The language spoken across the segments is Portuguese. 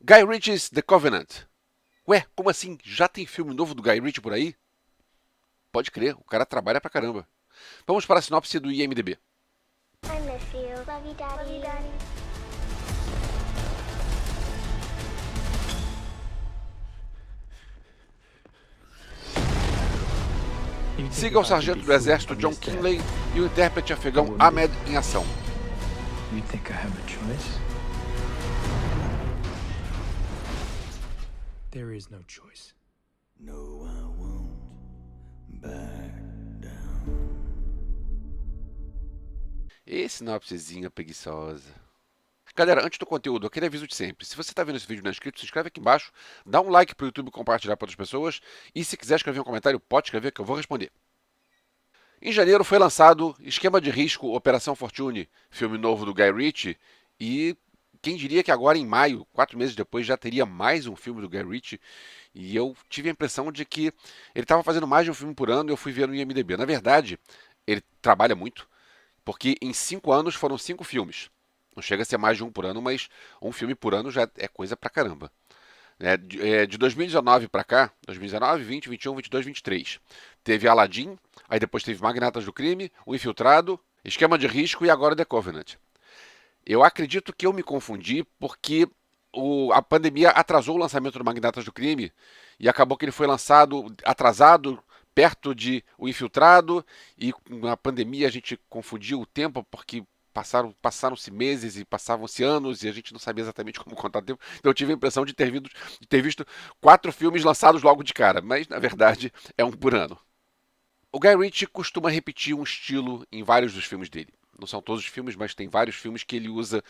Guy Ritchie's The Covenant. Ué, como assim? Já tem filme novo do Guy Ritchie por aí? Pode crer, o cara trabalha pra caramba. Vamos para a sinopse do IMDb. I miss you. Love you, Daddy. Love you, Daddy. Siga o sargento do exército John Kinley e o intérprete afegão Ahmed em ação. You think I have a choice? There is no choice. No, I won't back down. E sinopsezinha preguiçosa. Galera, antes do conteúdo, aquele aviso de sempre. Se você está vendo esse vídeo e não é inscrito, se inscreve aqui embaixo, dá um like pro YouTube e compartilhar para outras pessoas. E se quiser escrever um comentário, pode escrever que eu vou responder. Em janeiro foi lançado Esquema de Risco, Operação Fortune, filme novo do Guy Ritchie. E quem diria que agora em maio, 4 meses depois, já teria mais um filme do Guy Ritchie. E eu tive a impressão de que ele estava fazendo mais de um filme por ano e eu fui ver no IMDb. Na verdade, ele trabalha muito, porque em 5 anos foram 5 filmes. Não chega a ser mais de um por ano, mas um filme por ano já é coisa pra caramba. De 2019 pra cá, 2019, 20, 21, 22, 23, teve Aladdin, aí depois teve Magnatas do Crime, O Infiltrado, Esquema de Risco e agora The Covenant. Eu acredito que eu me confundi porque a pandemia atrasou o lançamento do Magnatas do Crime e acabou que ele foi lançado atrasado, perto de O Infiltrado, e na pandemia a gente confundiu o tempo porque passaram-se meses e passavam-se anos e a gente não sabia exatamente como contar o tempo. Então eu tive a impressão de ter visto 4 filmes lançados logo de cara, mas na verdade é um por ano. O Guy Ritchie costuma repetir um estilo em vários dos filmes dele. Não são todos os filmes, mas tem vários filmes que ele usa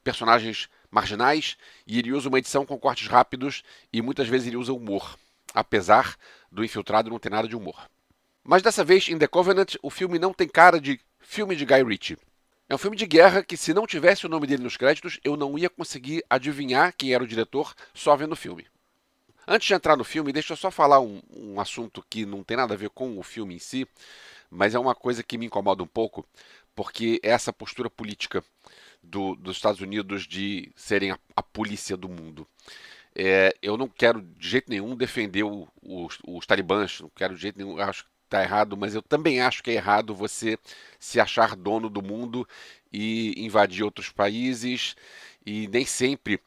personagens marginais e ele usa uma edição com cortes rápidos e muitas vezes ele usa humor, apesar do Infiltrado não ter nada de humor. Mas dessa vez, em The Covenant, o filme não tem cara de filme de Guy Ritchie. É um filme de guerra que, se não tivesse o nome dele nos créditos, eu não ia conseguir adivinhar quem era o diretor só vendo o filme. Antes de entrar no filme, deixa eu só falar um assunto que não tem nada a ver com o filme em si, mas é uma coisa que me incomoda um pouco, porque é essa postura política dos Estados Unidos de serem a polícia do mundo. Eu não quero de jeito nenhum defender os talibãs, não quero de jeito nenhum, acho que está errado, mas eu também acho que é errado você se achar dono do mundo e invadir outros países. E nem sempre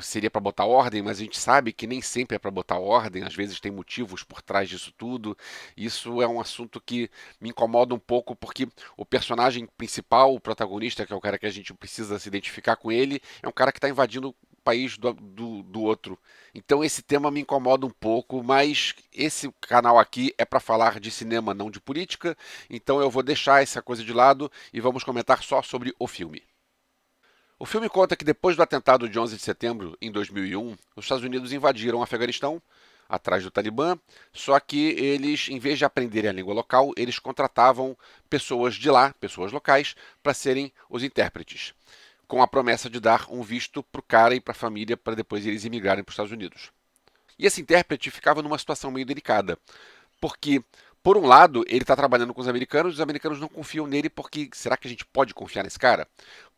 seria para botar ordem, mas a gente sabe que nem sempre é para botar ordem, às vezes tem motivos por trás disso tudo. Isso é um assunto que me incomoda um pouco, porque o personagem principal, o protagonista, que é o cara que a gente precisa se identificar com ele, é um cara que está invadindo o país do outro. Então esse tema me incomoda um pouco, mas esse canal aqui é para falar de cinema, não de política, então eu vou deixar essa coisa de lado e vamos comentar só sobre o filme. O filme conta que depois do atentado de 11 de setembro, em 2001, os Estados Unidos invadiram o Afeganistão, atrás do Talibã, só que eles, em vez de aprenderem a língua local, eles contratavam pessoas de lá, pessoas locais, para serem os intérpretes, com a promessa de dar um visto para o cara e para a família, para depois eles imigrarem para os Estados Unidos. E esse intérprete ficava numa situação meio delicada, porque, por um lado, ele está trabalhando com os americanos não confiam nele porque será que a gente pode confiar nesse cara?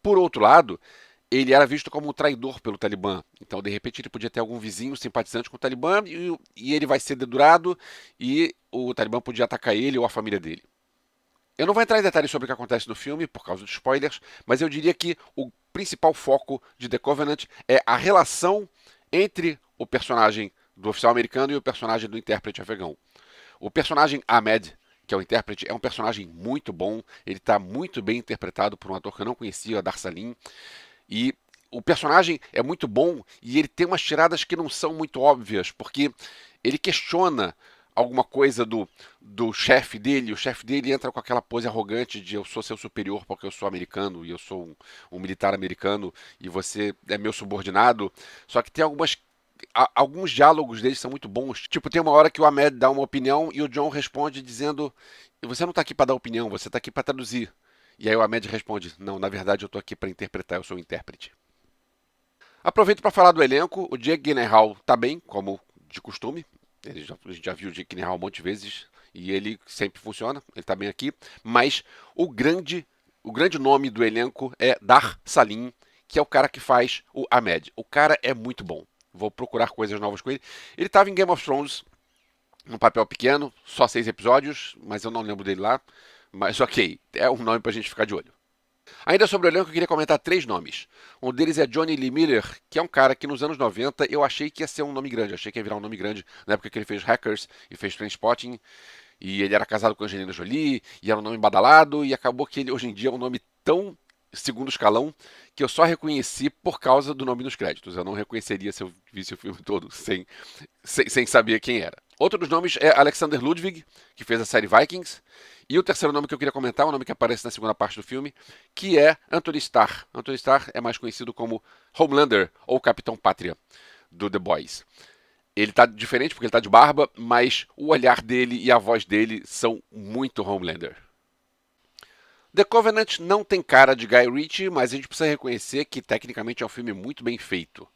Por outro lado, ele era visto como um traidor pelo Talibã. Então, de repente, ele podia ter algum vizinho simpatizante com o Talibã e ele vai ser dedurado e o Talibã podia atacar ele ou a família dele. Eu não vou entrar em detalhes sobre o que acontece no filme, por causa dos spoilers, mas eu diria que o principal foco de The Covenant é a relação entre o personagem do oficial americano e o personagem do intérprete afegão. O personagem Ahmed, que é o intérprete, é um personagem muito bom, ele está muito bem interpretado por um ator que eu não conhecia, Dar Salim, e o personagem é muito bom e ele tem umas tiradas que não são muito óbvias, porque ele questiona alguma coisa do chefe dele, o chefe dele entra com aquela pose arrogante de eu sou seu superior porque eu sou americano e eu sou um militar americano e você é meu subordinado, só que tem alguns diálogos deles são muito bons. Tipo, tem uma hora que o Ahmed dá uma opinião e o John responde dizendo: você não está aqui para dar opinião, você está aqui para traduzir. E aí o Ahmed responde: não, na verdade eu estou aqui para interpretar, eu sou o intérprete. Aproveito para falar do elenco. O Jake Gyllenhaal está bem, como de costume. A gente já viu o Jake Gyllenhaal um monte de vezes e ele sempre funciona, ele tá bem aqui, mas o grande nome do elenco é Dar Salim, que é o cara que faz o Ahmed. O cara é muito bom. Vou procurar coisas novas com ele. Ele estava em Game of Thrones, num papel pequeno, só 6 episódios, mas eu não lembro dele lá. Mas ok, é um nome pra gente ficar de olho. Ainda sobre o elenco, eu queria comentar 3 nomes. Um deles é Johnny Lee Miller, que é um cara que nos anos 90 eu achei que ia ser um nome grande. Achei que ia virar um nome grande na época que ele fez Hackers e fez Trainspotting. E ele era casado com a Angelina Jolie, e era um nome badalado, e acabou que ele hoje em dia é um nome tão segundo escalão que eu só reconheci por causa do nome nos créditos. Eu não reconheceria se eu visse o filme todo sem saber quem era. Outro dos nomes é Alexander Ludwig, que fez a série Vikings. E o terceiro nome que eu queria comentar, o nome que aparece na segunda parte do filme, que é Anthony Starr. Anthony Starr é mais conhecido como Homelander, ou Capitão Pátria, do The Boys. Ele tá diferente porque ele tá de barba, mas o olhar dele e a voz dele são muito Homelander. The Covenant não tem cara de Guy Ritchie, mas a gente precisa reconhecer que tecnicamente é um filme muito bem feito.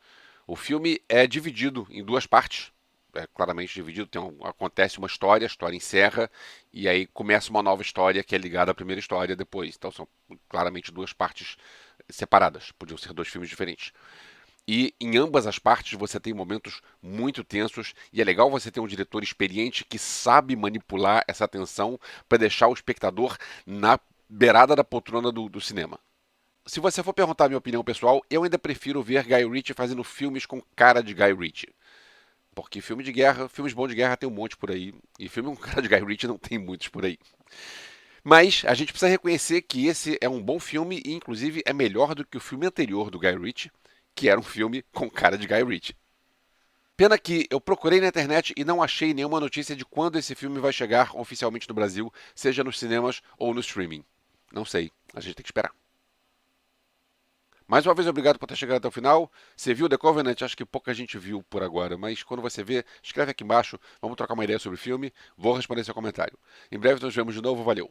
O filme é dividido em 2 partes, é claramente dividido, acontece uma história, a história encerra, e aí começa uma nova história que é ligada à primeira história depois. Então são claramente 2 partes separadas, podiam ser 2 filmes diferentes. E em ambas as partes você tem momentos muito tensos, e é legal você ter um diretor experiente que sabe manipular essa tensão para deixar o espectador na beirada da poltrona do cinema. Se você for perguntar a minha opinião pessoal, eu ainda prefiro ver Guy Ritchie fazendo filmes com cara de Guy Ritchie. Porque filme de guerra, filmes bons de guerra tem um monte por aí, e filme com cara de Guy Ritchie não tem muitos por aí. Mas a gente precisa reconhecer que esse é um bom filme e inclusive é melhor do que o filme anterior do Guy Ritchie, que era um filme com cara de Guy Ritchie. Pena que eu procurei na internet e não achei nenhuma notícia de quando esse filme vai chegar oficialmente no Brasil, seja nos cinemas ou no streaming. Não sei, a gente tem que esperar. Mais uma vez, obrigado por ter chegado até o final. Você viu The Covenant? Acho que pouca gente viu por agora, mas quando você vê, escreve aqui embaixo, vamos trocar uma ideia sobre o filme, vou responder seu comentário. Em breve nos vemos de novo, valeu!